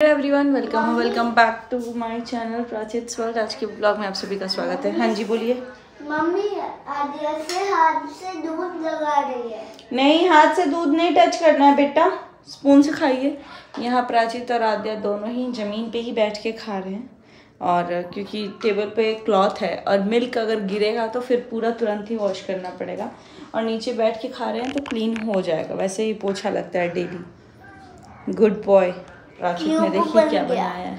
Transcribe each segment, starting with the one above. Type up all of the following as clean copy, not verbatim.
Everyone welcome back to my channel Prachi's world. आज के blog में आप सभी का स्वागत है। हाँ जी बोलिए। मम्मी आदिया से हाथ से दूध लगा रही है। नहीं, हाथ से दूध नहीं टच करना है बेटा, स्पून से खाइए। यहाँ प्राचित और आद्या दोनों ही ज़मीन पे ही बैठ के खा रहे हैं, और क्योंकि टेबल पे क्लॉथ है और मिल्क अगर गिरेगा तो फिर पूरा तुरंत ही वॉश करना पड़ेगा, और नीचे बैठ के खा रहे हैं तो क्लीन हो जाएगा। वैसे ही पोछा लगता है डेली। Good boy. प्राचित ने देखिए क्या बनाया है,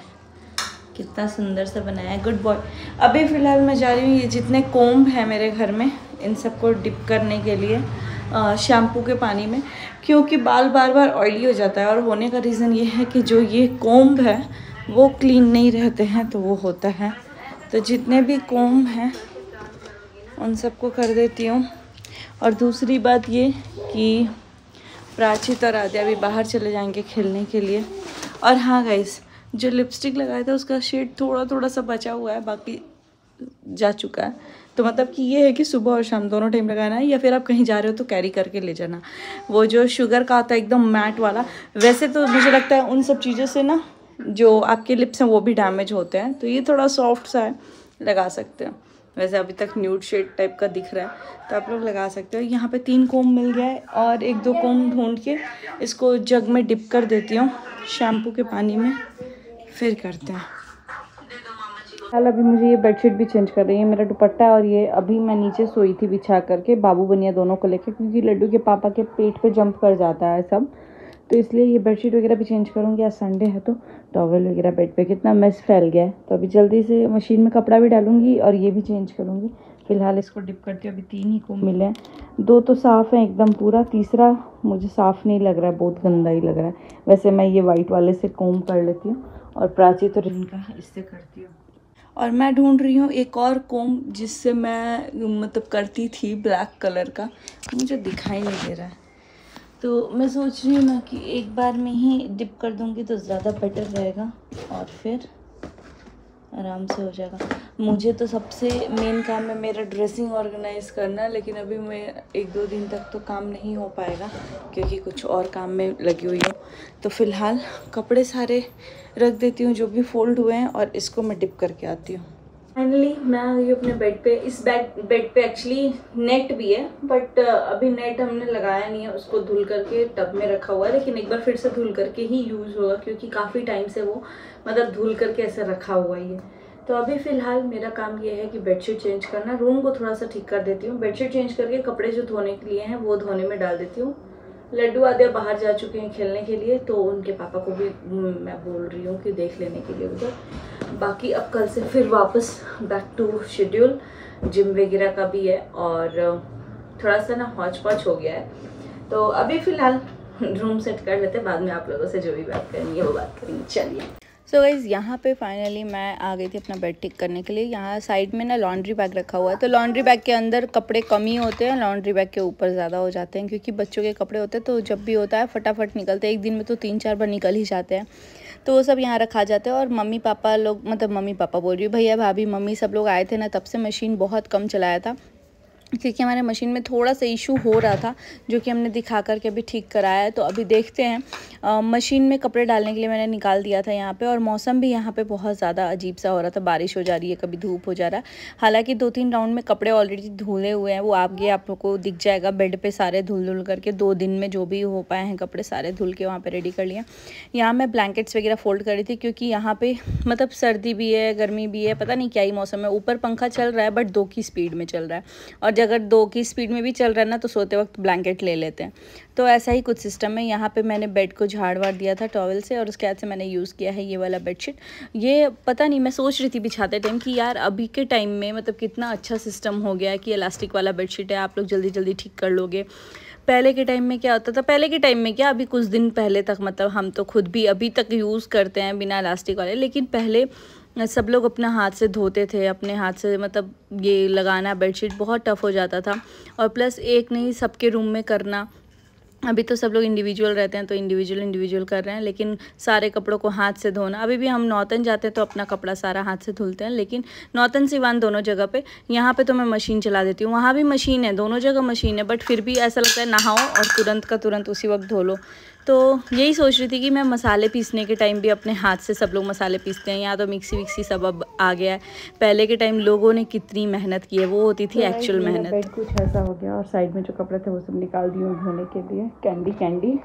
कितना सुंदर सा बनाया है। Good boy. अभी फ़िलहाल मैं जा रही हूँ, ये जितने कोम्ब हैं मेरे घर में इन सबको डिप करने के लिए शैम्पू के पानी में, क्योंकि बाल बार बार ऑयली हो जाता है। और होने का रीज़न ये है कि जो ये कोम्ब है वो क्लीन नहीं रहते हैं, तो वो होता है। तो जितने भी कोम्ब हैं उन सबको कर देती हूँ। और दूसरी बात ये कि प्राचित और आद्या भी बाहर चले जाएंगे खेलने के लिए। और हाँ गाइस, जो लिपस्टिक लगाया था उसका शेड थोड़ा थोड़ा सा बचा हुआ है, बाकी जा चुका है। तो मतलब कि ये है कि सुबह और शाम दोनों टाइम लगाना है, या फिर आप कहीं जा रहे हो तो कैरी करके ले जाना। वो जो शुगर का आता है एकदम मैट वाला, वैसे तो मुझे लगता है उन सब चीज़ों से ना जो आपके लिप्स हैं वो भी डैमेज होते हैं, तो ये थोड़ा सॉफ्ट सा है, लगा सकते हैं। वैसे अभी तक न्यूड शेड टाइप का दिख रहा है, तो आप लोग लगा सकते हो। यहाँ पे 3 कोम मिल गया है, और 1-2 कोम ढूंढ के इसको जग में डिप कर देती हूँ शैम्पू के पानी में, फिर करते हैं। हाल अभी मुझे ये बेडशीट भी चेंज कर रही है, मेरा दुपट्टा है, और ये अभी मैं नीचे सोई थी बिछा करके बाबू बनिया दोनों को लेकर, क्योंकि लड्डू के पापा के पेट पे जंप कर जाता है सब, तो इसलिए ये बेडशीट वगैरह भी चेंज करूँगी। आज संडे है तो टॉवल वगैरह बेड पे कितना मेस फैल गया है, तो अभी जल्दी से मशीन में कपड़ा भी डालूंगी और ये भी चेंज करूँगी। फिलहाल इसको डिप करती हूँ। अभी 3 ही को मिले हैं, 2 तो साफ़ हैं एकदम पूरा, तीसरा मुझे साफ़ नहीं लग रहा है, बहुत गंदा ही लग रहा है। वैसे मैं ये वाइट वाले से कोम कर लेती हूँ, और प्राची तो इनका इससे करती हूँ। और मैं ढूंढ रही हूँ एक और कोम जिससे मैं मतलब करती थी ब्लैक कलर का, मुझे दिखाई नहीं दे रहा है। तो मैं सोच रही हूँ ना कि एक बार में ही डिप कर दूँगी तो ज़्यादा बेटर रहेगा, और फिर आराम से हो जाएगा। मुझे तो सबसे मेन काम है मेरा ड्रेसिंग ऑर्गेनाइज़ करना, लेकिन अभी मैं 1-2 दिन तक तो काम नहीं हो पाएगा क्योंकि कुछ और काम में लगी हुई हूँ। तो फ़िलहाल कपड़े सारे रख देती हूँ जो भी फोल्ड हुए हैं, और इसको मैं डिप करके आती हूँ। फाइनली मैं आ गई अपने बेड पे। इस बेड पे एक्चुअली नेट भी है, बट अभी नेट हमने लगाया नहीं है, उसको धुल करके टब में रखा हुआ है, लेकिन एक बार फिर से धुल करके ही यूज़ होगा, क्योंकि काफ़ी टाइम से वो मतलब धुल करके ऐसे रखा हुआ ही है। तो अभी फ़िलहाल मेरा काम ये है कि बेडशीट चेंज करना, रूम को थोड़ा सा ठीक कर देती हूँ, बेडशीट चेंज करके कपड़े जो धोने के लिए हैं वो धोने में डाल देती हूँ। लड्डू आद्या बाहर जा चुके हैं खेलने के लिए, तो उनके पापा को भी मैं बोल रही हूँ कि देख लेने के लिए उधर। बाकी अब कल से फिर वापस बैक टू शेड्यूल, जिम वगैरह का भी है, और थोड़ा सा ना हौच पौच हो गया है। तो अभी फ़िलहाल रूम सेट कर लेते हैं, बाद में आप लोगों से जो भी बात करनी है वो बात करेंगे। चलिए। सो गाइज़, यहाँ पे फाइनली मैं आ गई थी अपना बेड ठीक करने के लिए। यहाँ साइड में ना लॉन्ड्री बैग रखा हुआ है, तो लॉन्ड्री बैग के अंदर कपड़े कम ही होते हैं, लॉन्ड्री बैग के ऊपर ज़्यादा हो जाते हैं, क्योंकि बच्चों के कपड़े होते हैं तो जब भी होता है फटाफट निकलते हैं। एक दिन में तो 3-4 बार निकल ही जाते हैं, तो वो सब यहाँ रखा जाता है। और मम्मी पापा लोग, मतलब मम्मी पापा बोल रही हूँ, भैया भाभी मम्मी सब लोग आए थे ना, तब से मशीन बहुत कम चलाया था, क्योंकि हमारे मशीन में थोड़ा सा इशू हो रहा था, जो कि हमने दिखा करके अभी ठीक कराया है। तो अभी देखते हैं। मशीन में कपड़े डालने के लिए मैंने निकाल दिया था यहाँ पे, और मौसम भी यहाँ पे बहुत ज़्यादा अजीब सा हो रहा था, बारिश हो जा रही है, कभी धूप हो जा रहा है। हालांकि 2-3 राउंड में कपड़े ऑलरेडी धुले हुए हैं, वो आगे आप लोग को दिख जाएगा बेड पे, सारे धुल करके 2 दिन में जो भी हो पाए हैं कपड़े सारे धुल के वहाँ पर रेडी कर लिए। यहाँ मैं ब्लैंकेट्स वगैरह फोल्ड कर रही थी, क्योंकि यहाँ पर मतलब सर्दी भी है, गर्मी भी है, पता नहीं क्या ही मौसम है। ऊपर पंखा चल रहा है बट 2 की स्पीड में चल रहा है, और अगर 2 की स्पीड में भी चल रहा है ना तो सोते वक्त ब्लैंकेट ले लेते हैं। तो ऐसा ही कुछ सिस्टम है। यहाँ पे मैंने बेड को झाड़ वाड़ दिया था टॉवल से, और उसके बाद से मैंने यूज़ किया है ये वाला बेडशीट। ये पता नहीं, मैं सोच रही थी बिछाते टाइम कि यार अभी के टाइम में मतलब कितना अच्छा सिस्टम हो गया है कि इलास्टिक वाला बेडशीट है, आप लोग जल्दी जल्दी ठीक कर लोगे। पहले के टाइम में क्या होता था, पहले के टाइम में क्या, अभी कुछ दिन पहले तक मतलब हम तो खुद भी अभी तक यूज़ करते हैं बिना इलास्टिक वाले, लेकिन पहले सब लोग अपना हाथ से धोते थे, अपने हाथ से, मतलब ये लगाना बेडशीट बहुत टफ़ हो जाता था। और प्लस एक नहीं, सबके रूम में करना, अभी तो सब लोग इंडिविजुअल रहते हैं तो इंडिविजुअल कर रहे हैं, लेकिन सारे कपड़ों को हाथ से धोना। अभी भी हम नौतन जाते हैं तो अपना कपड़ा सारा हाथ से धुलते हैं, लेकिन नौतन सिवान दोनों जगह पे, यहाँ पे तो मैं मशीन चला देती हूँ, वहाँ भी मशीन है, दोनों जगह मशीन है, बट फिर भी ऐसा लगता है नहाओ और तुरंत का तुरंत उसी वक्त धो लो। तो यही सोच रही थी कि मैं मसाले पीसने के टाइम भी अपने हाथ से सब लोग मसाले पीसते हैं, यहाँ तो मिक्सी विक्सी सब अब आ गया है। पहले के टाइम लोगों ने कितनी मेहनत की है, वो होती थी एक्चुअल मेहनत। बेड कुछ ऐसा हो गया और साइड में जो कपड़े थे वो सब निकाल दिए धोने के लिए। कैंडी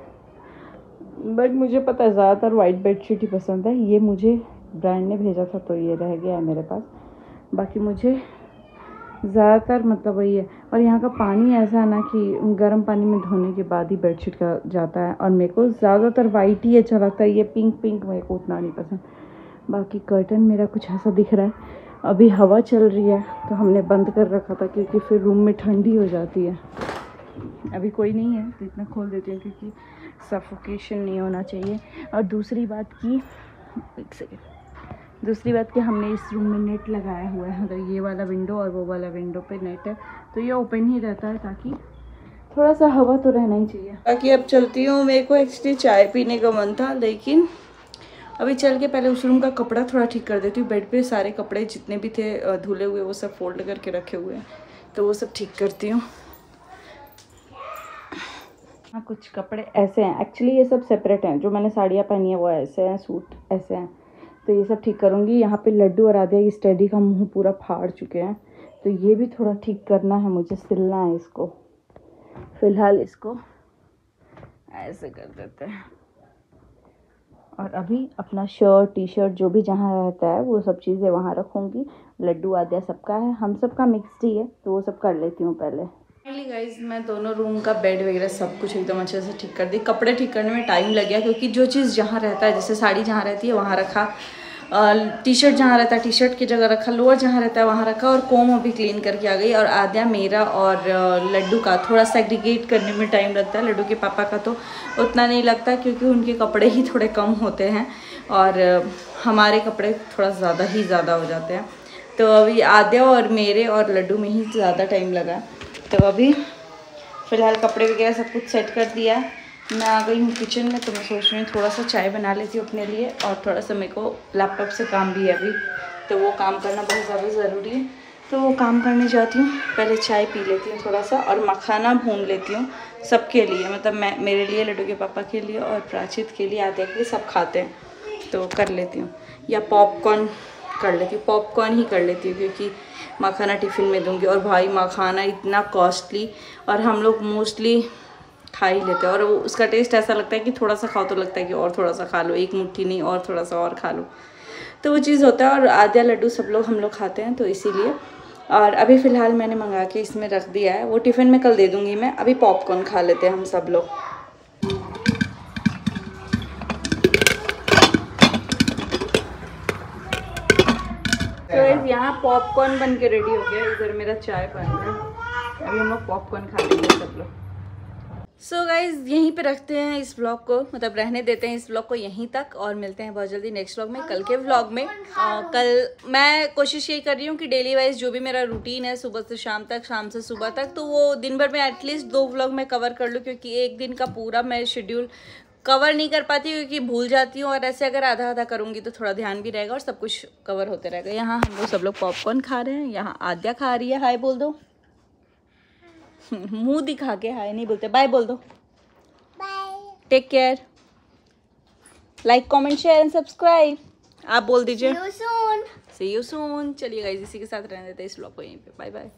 बट मुझे पता है ज़्यादातर वाइट बेडशीट ही पसंद है। ये मुझे ब्रांड ने भेजा था तो ये रह गया है मेरे पास। बाकी मुझे ज़्यादातर मतलब वही है। और यहाँ का पानी ऐसा है ना कि गर्म पानी में धोने के बाद ही बेडशीट का जाता है। और मेरे को ज़्यादातर वाइट ही अच्छा लगता है, ये पिंक मेरे को उतना नहीं पसंद। बाकी कर्टन मेरा कुछ ऐसा दिख रहा है। अभी हवा चल रही है तो हमने बंद कर रखा था क्योंकि फिर रूम में ठंडी हो जाती है। अभी कोई नहीं है तो इतना खोल देती हूँ क्योंकि सफोकेशन नहीं होना चाहिए। और दूसरी बात कि हमने इस रूम में नेट लगाया हुआ है, मतलब ये वाला विंडो और वो वाला विंडो पे नेट है तो ये ओपन ही रहता है ताकि थोड़ा सा हवा तो रहना ही चाहिए। बाकी अब चलती हूँ, मेरे को एक्चुअली चाय पीने का मन था लेकिन अभी चल के पहले उस रूम का कपड़ा थोड़ा ठीक कर देती हूँ। बेड पे सारे कपड़े जितने भी थे धुले हुए वो सब फोल्ड करके रखे हुए हैं तो वो सब ठीक करती हूँ। हाँ, कुछ कपड़े ऐसे हैं, एक्चुअली ये सब सेपरेट हैं। जो मैंने साड़ियाँ पहनी है वो ऐसे हैं, सूट ऐसे हैं, तो ये सब ठीक करूँगी। यहाँ पे लड्डू और आदिया की स्टडी का मुंह पूरा फाड़ चुके हैं तो ये भी थोड़ा ठीक करना है मुझे, सिलना है इसको। फ़िलहाल इसको ऐसे कर देते हैं। और अभी अपना शर्ट टी शर्ट जो भी जहाँ रहता है वो सब चीज़ें वहाँ रखूँगी। लड्डू आदिया सबका है, हम सबका मिक्सड ही है तो वो सब कर लेती हूँ पहले। फाइनली गाइज मैं दोनों रूम का बेड वगैरह सब कुछ एकदम अच्छे से ठीक कर दी। कपड़े ठीक करने में टाइम लग गया क्योंकि जो चीज़ जहाँ रहता है, जैसे साड़ी जहाँ रहती है वहाँ रखा, टी शर्ट जहाँ रहता है टी शर्ट की जगह रखा, लोअर जहाँ रहता है वहाँ रखा, और कोम अभी क्लीन करके आ गई। और आद्या मेरा और लड्डू का थोड़ा सेग्रीगेट करने में टाइम लगता है। लड्डू के पापा का तो उतना नहीं लगता क्योंकि उनके कपड़े ही थोड़े कम होते हैं और हमारे कपड़े थोड़ा ज़्यादा हो जाते हैं। तो अभी आद्या और मेरे और लड्डू में ही ज़्यादा टाइम लगा। तो अभी फ़िलहाल कपड़े वगैरह सब कुछ सेट कर दिया। मैं आ गई हूँ किचन में तो मैं सोच रही हूँ थोड़ा सा चाय बना लेती हूँ अपने लिए, और थोड़ा सा मेरे को लैपटॉप से काम भी है अभी तो वो काम करना बहुत ज़्यादा ज़रूरी है। तो वो काम करने जाती हूँ, पहले चाय पी लेती हूँ थोड़ा सा और मखाना भून लेती हूँ सबके लिए, मतलब मैं मेरे लिए, लड्डू के पापा के लिए और प्राचित के लिए, आद्या के लिए, सब खाते हैं तो कर लेती हूँ। या पॉपकॉर्न कर लेती हूँ, पॉपकॉर्न ही कर लेती हूँ क्योंकि मखाना टिफ़िन में दूंगी। और भाई मखाना इतना कॉस्टली, और हम लोग मोस्टली खा ही लेते हैं और उसका टेस्ट ऐसा लगता है कि थोड़ा सा खाओ तो लगता है कि और थोड़ा सा खा लो, एक मुट्ठी नहीं और थोड़ा सा और खा लो, तो वो चीज़ होता है। और आद्या लड्डू सब लोग हम लोग खाते हैं तो इसीलिए। और अभी फ़िलहाल मैंने मंगा के इसमें रख दिया है, वो टिफ़िन में कल दे दूँगी मैं। अभी पॉपकॉर्न खा लेते हैं हम सब लोग। तो यहाँ पॉपकॉर्न बन के रेडी हो गया, इधर मेरा चाय बन रहा है, अभी हम लोग पॉपकॉर्न खा लेंगे सब लोग। सो गाइज यहीं पे रखते हैं इस व्लॉग को, मतलब रहने देते हैं इस व्लॉग को यहीं तक, और मिलते हैं बहुत जल्दी नेक्स्ट व्लॉग में, कल के व्लॉग में। कल मैं कोशिश यही कर रही हूँ कि डेली वाइज जो भी मेरा रूटीन है सुबह से शाम तक, शाम से सुबह तक, तो वो दिन भर में एटलीस्ट 2 व्लॉग में कवर कर लूँ, क्योंकि एक दिन का पूरा मैं शेड्यूल कवर नहीं कर पाती क्योंकि भूल जाती हूँ, और ऐसे अगर आधा आधा करूँगी तो थोड़ा ध्यान भी रहेगा और सब कुछ कवर होते रहेगा। यहाँ हम लोग सब लोग पॉपकॉर्न खा रहे हैं, यहाँ आद्या खा रही है। हाय बोल दो, मुंह दिखा के हाय नहीं बोलते, बाय बोल दो, bye, take care, like comment share and subscribe. आप बोल दीजिए, सी यू सून। चलिए गाइस इसी के साथ रहने देते हैं इस व्लॉग को यहीं पे, बाय बाय।